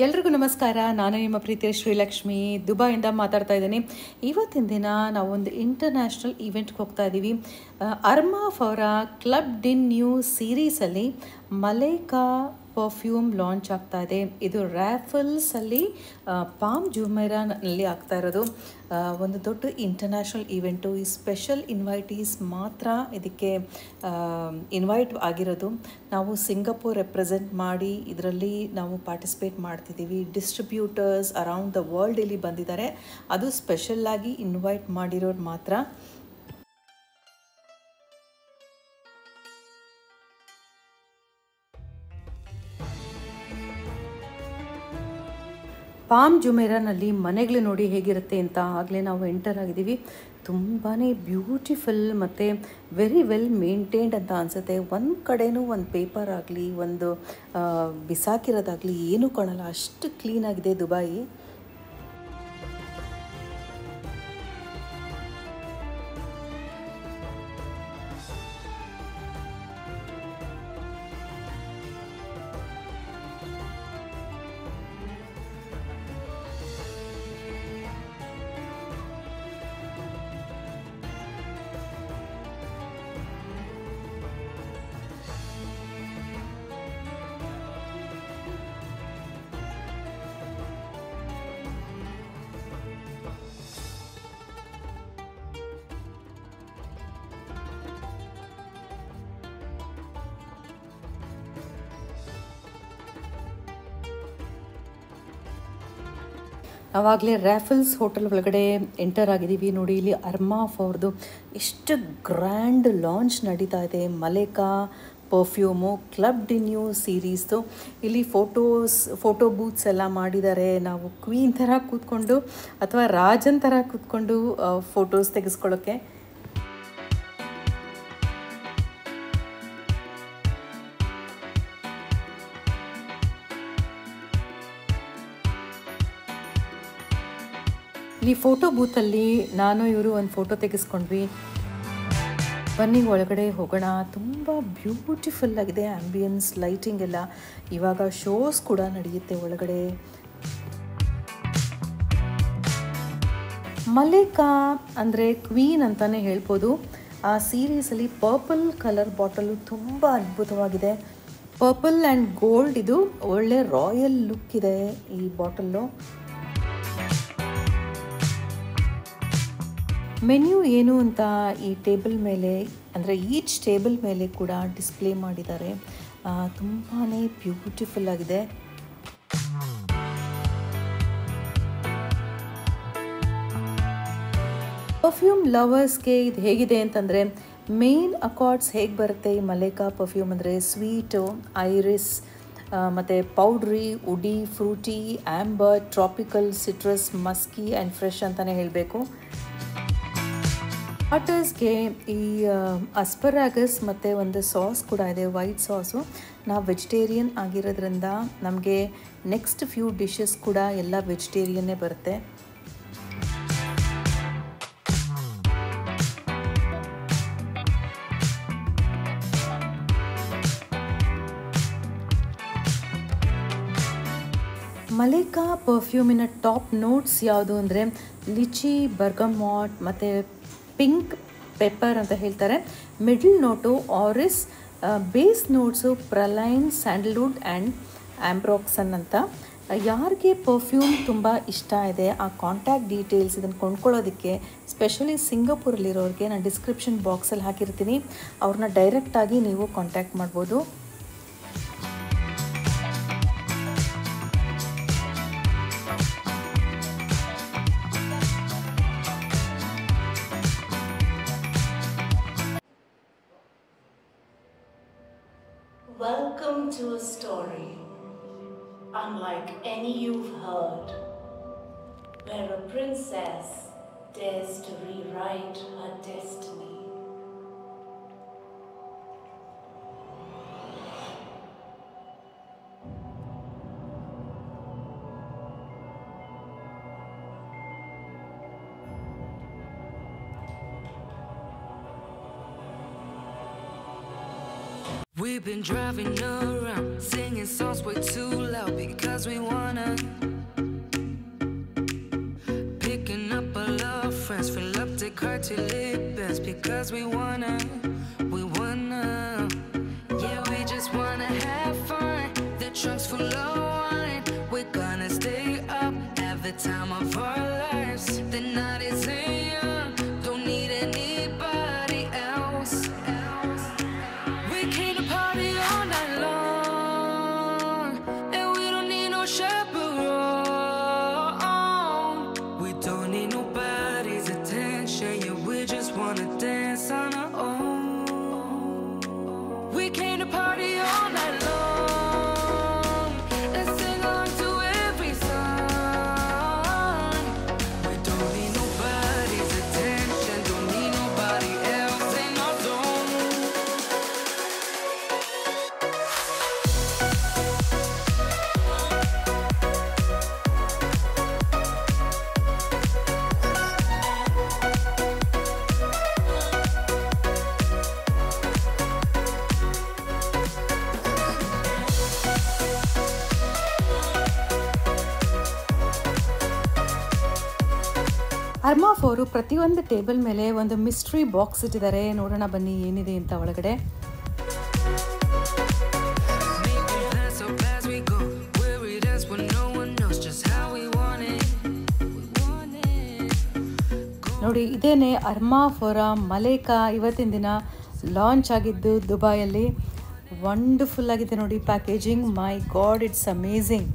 ಎಲ್ರಿಗೂ ನಮಸ್ಕಾರ. ನಾನು ನಿಮ್ಮ ಪ್ರೀತಿಯ ಶ್ರೀಲಕ್ಷ್ಮಿ ದುಬೈಯಿಂದ ಮಾತಾಡ್ತಾ ಇದ್ದೀನಿ. ಇವತ್ತಿನ ದಿನ ನಾವೊಂದು ಇಂಟರ್ನ್ಯಾಷನಲ್ ಈವೆಂಟ್ಗೆ ಹೋಗ್ತಾ ಇದ್ದೀವಿ. ಅರ್ಮಾಫ್ ಅವರ ಕ್ಲಬ್ ಡಿನ್ ನ್ಯೂ ಸೀರೀಸಲ್ಲಿ ಮಲೈಕಾ ಪರ್ಫ್ಯೂಮ್ ಲಾಂಚ್ ಆಗ್ತಾ ಇದೆ. ಇದು ರ್ಯಾಫಲ್ಸಲ್ಲಿ ಪಾಮ್ ಜುಮೈರಾನಲ್ಲಿ ಆಗ್ತಾ ಇರೋದು. ಒಂದು ದೊಡ್ಡ ಇಂಟರ್ನ್ಯಾಷನಲ್ ಈವೆಂಟು. ಈ ಸ್ಪೆಷಲ್ ಇನ್ವೈಟೀಸ್ ಮಾತ್ರ ಇದಕ್ಕೆ ಇನ್ವೈಟ್ ಆಗಿರೋದು. ನಾವು ಸಿಂಗಪೂರ್ ರೆಪ್ರೆಸೆಂಟ್ ಮಾಡಿ ಇದರಲ್ಲಿ ನಾವು ಪಾರ್ಟಿಸಿಪೇಟ್ ಮಾಡ್ತಿದ್ದೀವಿ. ಡಿಸ್ಟ್ರಿಬ್ಯೂಟರ್ಸ್ ಅರೌಂಡ್ ದ ವರ್ಲ್ಡ್ ಇಲ್ಲಿ ಬಂದಿದ್ದಾರೆ. ಅದು ಸ್ಪೆಷಲ್ಲಾಗಿ ಇನ್ವೈಟ್ ಮಾಡಿರೋರು ಮಾತ್ರ. ಪಾಮ್ ಜುಮೇರಾನಲ್ಲಿ ಮನೆಗಳು ನೋಡಿ ಹೇಗಿರುತ್ತೆ ಅಂತ ಆಗಲೇ ನಾವು ಎಂಟರ್ ಆಗಿದ್ದೀವಿ. ತುಂಬಾ ಬ್ಯೂಟಿಫುಲ್ ಮತ್ತು ವೆರಿ ವೆಲ್ ಮೇಂಟೈನ್ಡ್ ಅಂತ ಅನಿಸುತ್ತೆ. ಒಂದು ಕಡೆನೂ ಒಂದು ಪೇಪರ್ ಆಗಲಿ ಒಂದು ಬಿಸಾಕಿರೋದಾಗಲಿ ಏನೂ ಕಾಣಲ್ಲ, ಅಷ್ಟು ಕ್ಲೀನಾಗಿದೆ ದುಬಾಯಿ. ಆವಾಗಲೇ ರ್ಯಾಫಲ್ಸ್ ಹೋಟೆಲ್ ಒಳಗಡೆ ಎಂಟರ್ ಆಗಿದ್ದೀವಿ. ನೋಡಿ ಇಲ್ಲಿ ಅರ್ಮಾಫ್ ಅವ್ರದ್ದು ಎಷ್ಟು ಗ್ರ್ಯಾಂಡ್ ಲಾಂಚ್ ನಡೀತಾ ಇದೆ. Malaika perfume club de nuit ಸೀರೀಸ್ದು. ಇಲ್ಲಿ ಫೋಟೋ ಬೂತ್ಸ್ ಎಲ್ಲ ಮಾಡಿದ್ದಾರೆ. ನಾವು ಕ್ವೀನ್ ಥರ ಕೂತ್ಕೊಂಡು ಅಥವಾ ರಾಜನ್ ಥರ ಕೂತ್ಕೊಂಡು ಫೋಟೋಸ್ ತೆಗೆಸ್ಕೊಳ್ಳೋಕ್ಕೆ. ಈ ಫೋಟೋ ಬೂತಲ್ಲಿ ನಾನು ಇವರು ಒಂದು ಫೋಟೋ ತೆಗೆಸ್ಕೊಂಡ್ವಿ. ಬನ್ನಿ ಒಳಗಡೆ ಹೋಗೋಣ. ತುಂಬ ಬ್ಯೂಟಿಫುಲ್ ಆಗಿದೆ ಆ್ಯಂಬಿಯನ್ಸ್, ಲೈಟಿಂಗ್ ಎಲ್ಲ. ಇವಾಗ ಶೋಸ್ ಕೂಡ ನಡೆಯುತ್ತೆ ಒಳಗಡೆ. ಮಲೈಕಾ ಅಂದರೆ ಕ್ವೀನ್ ಅಂತಲೇ ಹೇಳ್ಬೋದು. ಆ ಸೀರೀಸಲ್ಲಿ ಪರ್ಪಲ್ ಕಲರ್ ಬಾಟಲು ತುಂಬ ಅದ್ಭುತವಾಗಿದೆ. ಪರ್ಪಲ್ ಆ್ಯಂಡ್ ಗೋಲ್ಡ್, ಇದು ಒಳ್ಳೆ ರಾಯಲ್ ಲುಕ್ ಇದೆ ಈ ಬಾಟಲ್ಲು. ಮೆನ್ಯೂ ಏನು ಅಂತ ಈ ಟೇಬಲ್ ಮೇಲೆ ಅಂದರೆ ಈಚ್ ಟೇಬಲ್ ಮೇಲೆ ಕೂಡ ಡಿಸ್ಪ್ಲೇ ಮಾಡಿದ್ದಾರೆ. ತುಂಬಾ ಬ್ಯೂಟಿಫುಲ್ ಆಗಿದೆ. ಪರ್ಫ್ಯೂಮ್ ಲವರ್ಸ್ಗೆ ಇದು ಹೇಗಿದೆ ಅಂತಂದರೆ, ಮೇನ್ ಅಕಾರ್ಡ್ಸ್ ಹೇಗೆ ಬರುತ್ತೆ ಈ ಮಲೈಕಾ ಪರ್ಫ್ಯೂಮ್ ಅಂದರೆ ಸ್ವೀಟು, ಐರಿಸ್ ಮತ್ತು powdery, woody, fruity, amber, tropical, citrus, musky and fresh ಅಂತಲೇ ಹೇಳಬೇಕು. ಸ್ಟಾರ್ಟರ್ಸ್ಗೆ ಈ ಅಸ್ಪರಾಗಸ್ ಮತ್ತು ಒಂದು ಸಾಸ್ ಕೂಡ ಇದೆ, ವೈಟ್ ಸಾಸು. ನಾವು ವೆಜಿಟೇರಿಯನ್ ಆಗಿರೋದ್ರಿಂದ ನಮಗೆ ನೆಕ್ಸ್ಟ್ ಫ್ಯೂ ಡಿಶಸ್ ಕೂಡ ಎಲ್ಲ ವೆಜಿಟೇರಿಯನ್ನೇ ಬರುತ್ತೆ. ಮಲೈಕಾ ಪರ್ಫ್ಯೂಮಿನ ಟಾಪ್ ನೋಟ್ಸ್ ಯಾವುದು ಅಂದರೆ ಲಿಚಿ, ಬರ್ಗಮಾಟ್ ಮತ್ತು ಪಿಂಕ್ ಪೆಪ್ಪರ್ ಅಂತ ಹೇಳ್ತಾರೆ. Middle note orris, base notes praline, sandalwood and ambroxan ಅಂತ. ಯಾರಿಗೆ ಪರ್ಫ್ಯೂಮ್ ತುಂಬ ಇಷ್ಟ ಇದೆ, ಆ ಕಾಂಟ್ಯಾಕ್ಟ್ ಡೀಟೇಲ್ಸ್ ಇದನ್ನು ಕೊಂಡ್ಕೊಳ್ಳೋದಕ್ಕೆ ಸ್ಪೆಷಲಿ ಸಿಂಗಪೂರಲ್ಲಿರೋರಿಗೆ ನಾನು ಡಿಸ್ಕ್ರಿಪ್ಷನ್ ಬಾಕ್ಸಲ್ಲಿ ಹಾಕಿರ್ತೀನಿ. ಅವ್ರನ್ನ ಡೈರೆಕ್ಟಾಗಿ ನೀವು ಕಾಂಟ್ಯಾಕ್ಟ್ ಮಾಡ್ಬೋದು. Welcome to a story unlike any you've heard, where a princess dares to rewrite her destiny. We We've been driving around, singing songs way too loud because we wanna. Picking up all our friends, fill up the car till it bends because we wanna. Yeah, we just wanna have fun. The trunk's full of wine. We're gonna stay up, have the time of our lives. The night is young, don't need anybody else. We came to party all night long, and we don't need no chaperone. We don't need nobody's attention, yeah, we just wanna dance on our own. We came to party all night long and sing along to every song. We don't need nobody's attention, don't need nobody else in our zone. ಅರ್ಮಾಫ್ ಅವರು ಪ್ರತಿಯೊಂದು table ಮೇಲೆ ಒಂದು mystery box ಇಟ್ಟಿದ್ದಾರೆ. ನೋಡೋಣ ಬನ್ನಿ ಏನಿದೆ ಅಂತ ಒಳಗಡೆ. ನೋಡಿ, ಇದೇನೆ ಅರ್ಮಾಫ್ ಅವರ ಮಲೇಕಾ ಇವತ್ತಿನ ದಿನ ಲಾಂಚ್ ಆಗಿದ್ದು ದುಬೈಯಲ್ಲಿ. ವಂಡರ್ಫುಲ್ ಆಗಿದೆ ನೋಡಿ packaging. My god, it's amazing.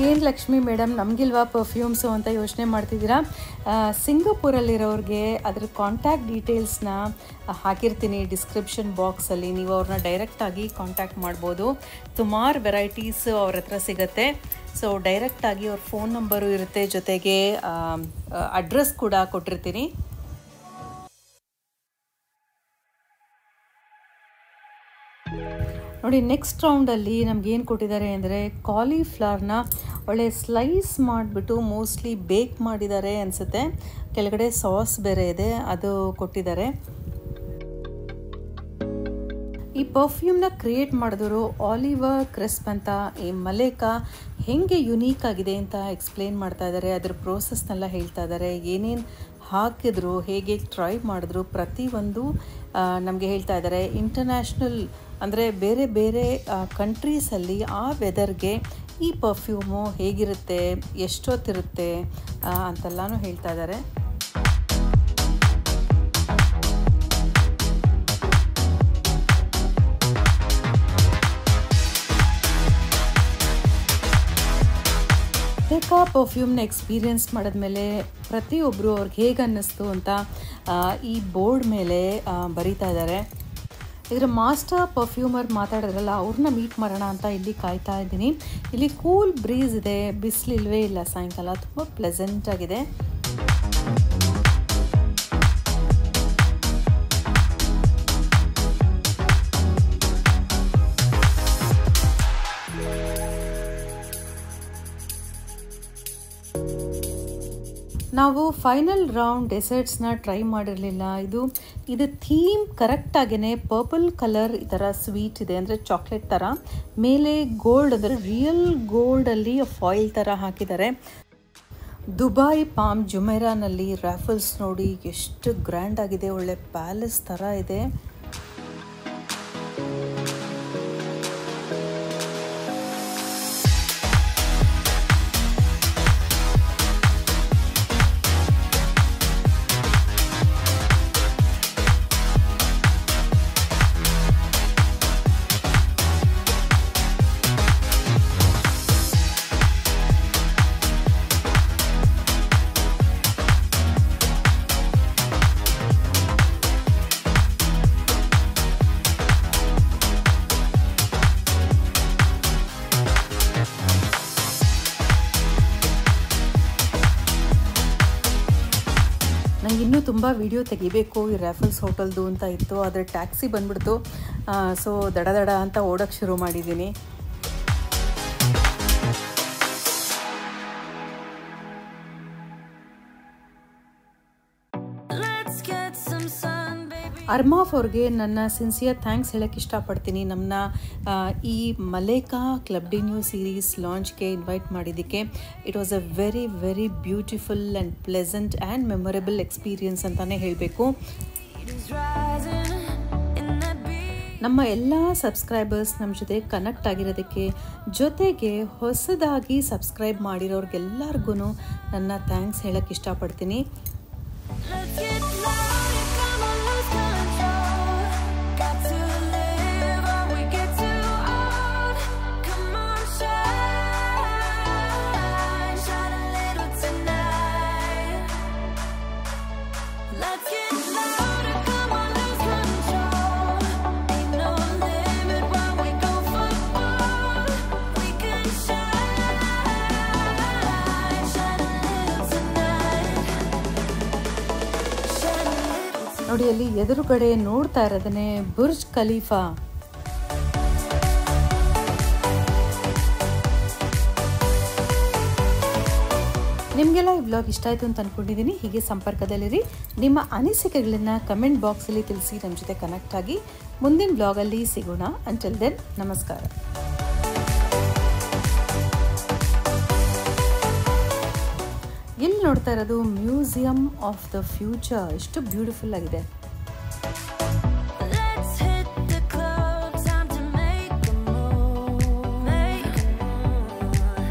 ಏನು ಲಕ್ಷ್ಮಿ ಮೇಡಮ್, ನಮಗಿಲ್ವಾ ಪರ್ಫ್ಯೂಮ್ಸು ಅಂತ ಯೋಚನೆ ಮಾಡ್ತಿದ್ದೀರಾ? ಸಿಂಗಾಪುರಲ್ಲಿರೋರಿಗೆ ಅದ್ರ ಕಾಂಟ್ಯಾಕ್ಟ್ ಡೀಟೇಲ್ಸ್ನ ಹಾಕಿರ್ತೀನಿ ಡಿಸ್ಕ್ರಿಪ್ಷನ್ ಬಾಕ್ಸಲ್ಲಿ. ನೀವು ಅವ್ರನ್ನ ಡೈರೆಕ್ಟಾಗಿ ಕಾಂಟ್ಯಾಕ್ಟ್ ಮಾಡ್ಬೋದು. ಸುಮಾರು ವೆರೈಟೀಸ್ ಅವ್ರ ಹತ್ರ ಸಿಗುತ್ತೆ. ಸೊ ಡೈರೆಕ್ಟಾಗಿ ಅವ್ರ ಫೋನ್ ನಂಬರು ಇರುತ್ತೆ, ಜೊತೆಗೆ ಅಡ್ರೆಸ್ ಕೂಡ ಕೊಟ್ಟಿರ್ತೀನಿ. ನೋಡಿ, ನೆಕ್ಸ್ಟ್ ರೌಂಡಲ್ಲಿ ನಮಗೇನು ಕೊಟ್ಟಿದ್ದಾರೆ ಅಂದರೆ ಕಾಲಿಫ್ಲವರ್ನ ಒಳ್ಳೆ ಸ್ಲೈಸ್ ಮಾಡಿಬಿಟ್ಟು ಮೋಸ್ಟ್ಲಿ ಬೇಕ್ ಮಾಡಿದ್ದಾರೆ ಅನಿಸುತ್ತೆ. ಕೆಳಗಡೆ ಸಾಸ್ ಬೇರೆ ಇದೆ, ಅದು ಕೊಟ್ಟಿದ್ದಾರೆ. ಈ ಪರ್ಫ್ಯೂಮ್ನ ಕ್ರಿಯೇಟ್ ಮಾಡಿದವರು ಆಲಿವರ್ ಕ್ರಿಸ್ಪ್ ಅಂತ. ಈ ಮಲೇಕಾ ಹೇಗೆ ಯುನೀಕ್ ಆಗಿದೆ ಅಂತ ಎಕ್ಸ್ಪ್ಲೇನ್ ಮಾಡ್ತಾ ಇದ್ದಾರೆ. ಅದರ ಪ್ರೋಸೆಸ್ನೆಲ್ಲ ಹೇಳ್ತಾ ಇದ್ದಾರೆ. ಏನೇನು ಹಾಕಿದ್ರು, ಹೇಗೆ ಟ್ರೈ ಮಾಡಿದ್ರು, ಪ್ರತಿಯೊಂದು ನಮಗೆ ಹೇಳ್ತಾ ಇದ್ದಾರೆ. ಇಂಟರ್ನ್ಯಾಷನಲ್ ಅಂದರೆ ಬೇರೆ ಬೇರೆ ಕಂಟ್ರೀಸಲ್ಲಿ ಆ ವೆದರ್ಗೆ ಈ ಪರ್ಫ್ಯೂಮು ಹೇಗಿರುತ್ತೆ, ಎಷ್ಟೊತ್ತಿರುತ್ತೆ ಅಂತೆಲ್ಲನೂ ಹೇಳ್ತಾ ಇದ್ದಾರೆ. ಮಲೇಕಾ ಪರ್ಫ್ಯೂಮ್ನ ಎಕ್ಸ್ಪೀರಿಯೆನ್ಸ್ ಮಾಡಿದ್ಮೇಲೆ ಪ್ರತಿಯೊಬ್ಬರು ಅವ್ರಿಗೆ ಹೇಗೆ ಅನ್ನಿಸ್ತು ಅಂತ ಈ ಬೋರ್ಡ್ ಮೇಲೆ ಬರೀತಾ ಇದ್ದಾರೆ. ಇದರ ಮಾಸ್ಟರ್ ಪರ್ಫ್ಯೂಮರ್ ಮಾತಾಡಿದ್ರಲ್ಲ, ಅವ್ರನ್ನ ಮೀಟ್ ಮಾಡೋಣ ಅಂತ ಇಲ್ಲಿ ಕಾಯ್ತಾ ಇದ್ದೀನಿ. ಇಲ್ಲಿ ಕೂಲ್ ಬ್ರೀಸ್ ಇದೆ, ಬಿಸಿಲಿಲ್ವೇ ಇಲ್ಲ ಸಾಯಂಕಾಲ. ತುಂಬ ಪ್ಲೆಸೆಂಟ್ ಆಗಿದೆ. ನಾವು ಫೈನಲ್ ರೌಂಡ್ ಡೆಸರ್ಟ್ಸ್ನ ಟ್ರೈ ಮಾಡಿರಲಿಲ್ಲ. ಇದು ಥೀಮ್ ಕರೆಕ್ಟಾಗೇ ಪರ್ಪಲ್ ಕಲರ್ ಈ ಥರ ಸ್ವೀಟ್ ಇದೆ, ಅಂದರೆ ಚಾಕ್ಲೇಟ್ ಥರ. ಮೇಲೆ ಗೋಲ್ಡ್ ಅಂದರೆ ರಿಯಲ್ ಗೋಲ್ಡಲ್ಲಿ ಫಾಯಿಲ್ ಥರ ಹಾಕಿದ್ದಾರೆ. ದುಬೈ ಪಾಮ್ ಜುಮೇರಾನಲ್ಲಿ ರಾಫಲ್ಸ್ ನೋಡಿ ಎಷ್ಟು ಗ್ರ್ಯಾಂಡ್ ಆಗಿದೆ, ಒಳ್ಳೆ ಪ್ಯಾಲೇಸ್ ಥರ ಇದೆ. ತುಂಬ ವಿಡಿಯೋ ತೆಗಿಬೇಕು ಈ ರ್ಯಾಫಲ್ಸ್ ಹೋಟೆಲ್ದು ಅಂತ ಇತ್ತು, ಆದರೆ ಟ್ಯಾಕ್ಸಿ ಬಂದ್ಬಿಡ್ತು. ಸೊ ದಡ ಅಂತ ಓಡೋಕ್ಕೆ ಶುರು ಮಾಡಿದ್ದೀನಿ. ಅರ್ಮಾಫ್ ಅವ್ರಿಗೆ ನನ್ನ ಸಿನ್ಸಿಯರ್ ಥ್ಯಾಂಕ್ಸ್ ಹೇಳೋಕ್ಕೆ ಇಷ್ಟಪಡ್ತೀನಿ. ನಮ್ಮನ್ನ ಈ Malaika club de nuit series ಲಾಂಚ್ಗೆ ಇನ್ವೈಟ್ ಮಾಡಿದ್ದಕ್ಕೆ. It was a very very beautiful and pleasant and memorable experience ಅಂತಲೇ ಹೇಳಬೇಕು. ನಮ್ಮ ಎಲ್ಲ ಸಬ್ಸ್ಕ್ರೈಬರ್ಸ್ ನಮ್ಮ ಜೊತೆ ಕನೆಕ್ಟ್ ಆಗಿರೋದಕ್ಕೆ, ಜೊತೆಗೆ ಹೊಸದಾಗಿ ಸಬ್ಸ್ಕ್ರೈಬ್ ಮಾಡಿರೋರಿಗೆಲ್ಲರಿಗೂ ನನ್ನ ಥ್ಯಾಂಕ್ಸ್ ಹೇಳೋಕ್ಕೆ ಇಷ್ಟಪಡ್ತೀನಿ. ನೋಡಿ, ಅಲ್ಲಿ ಎದುರುಗಡೆ ನೋಡ್ತಾ ಇರೋದನ್ನೇ ಬುರ್ಜ್ ಖಲೀಫಾ. ನಿಮಗೆಲ್ಲ ಈ ಬ್ಲಾಗ್ ಇಷ್ಟ ಆಯಿತು ಅಂತ ಅಂದ್ಕೊಂಡಿದ್ದೀನಿ. ಹೀಗೆ ಸಂಪರ್ಕದಲ್ಲಿರಿ. ನಿಮ್ಮ ಅನಿಸಿಕೆಗಳನ್ನು ಕಮೆಂಟ್ ಬಾಕ್ಸಲ್ಲಿ ತಿಳಿಸಿ, ನಮ್ಮ ಜೊತೆ ಕನೆಕ್ಟ್ ಆಗಿ. ಮುಂದಿನ ಬ್ಲಾಗಲ್ಲಿ ಸಿಗೋಣ. ಅಂಟಿಲ್ ದೆನ್, ನಮಸ್ಕಾರ. ಇಲ್ಲಿ ನೋಡ್ತಾ ಇರೋದು ಮ್ಯೂಸಿಯಂ ಆಫ್ ದ ಫ್ಯೂಚರ್. ಎಷ್ಟು ಬ್ಯೂಟಿಫುಲ್ ಆಗಿದೆ.